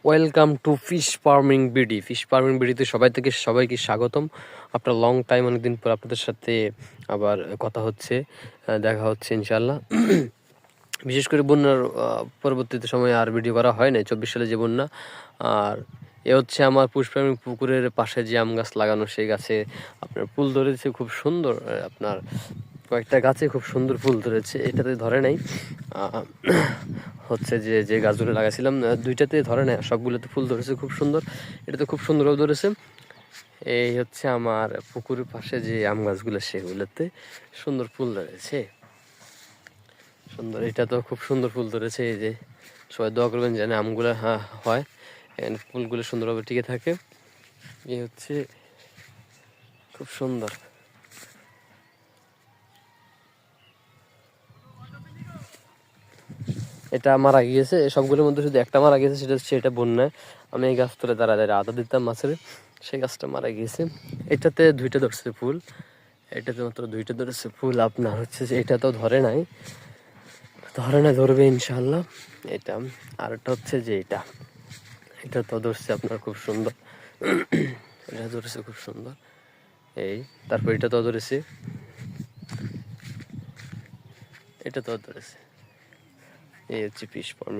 Welcome to fish farming BD. Fish farming বিডিতে সবাইকে স্বাগতম। আপনার লং টাইম, অনেকদিন পর আপনাদের সাথে আবার কথা হচ্ছে, দেখা হচ্ছে ইনশাল্লাহ। বিশেষ করে বন্যার পরবর্তীতে সময় আর ভিডিও করা হয় নাই, 24 সালে যে বন্যা। আর এ হচ্ছে আমার পুষ্পার্মিং পুকুরের পাশে যে আম গাছ লাগানো, সেই গাছে আপনার ফুল ধরেছে খুব সুন্দর। আপনার কয়েকটা গাছে খুব সুন্দর ফুল ধরেছে, এটাতে ধরে নাই। হচ্ছে যে গাছগুলো লাগাইছিলাম দুইটাতে ধরে নাই, সবগুলোতে ফুল ধরেছে খুব সুন্দর। এটাতে খুব সুন্দরভাবে ধরেছে। এই হচ্ছে আমার পুকুরের পাশে যে আম গাছগুলো, সেগুলোতে সুন্দর ফুল ধরেছে, সুন্দর। এটা তো খুব সুন্দর ফুল ধরেছে। এই যে সবাই দোয়া করবেন যেন আমগুলো হয়, এখানে ফুলগুলো সুন্দরভাবে টিকে থাকে। এই হচ্ছে খুব সুন্দর। এটা মারা গিয়েছে, সবগুলোর মধ্যে শুধু একটা মারা গিয়েছে, সেটা হচ্ছে এটা বন্যায়। আমি এই গাছ তুলে দাঁড়ায় আদা দিতাম মাছের, সেই গাছটা মারা গিয়েছে। এটাতে 2টা ধরছে ফুল, এটাতে মাত্র 2টা ধরেছে ফুল। আপনার হচ্ছে যে এটা তো ধরে নাই, ধরবে ইনশাল্লাহ। এটা আর একটা হচ্ছে যে এটা তো ধরছে আপনার খুব সুন্দর, এটা ধরেছে খুব সুন্দর। এই তারপর এটা তো ধরেছে, এটা তো ধরেছে। এই হচ্ছে ফিশ ফার্মিং।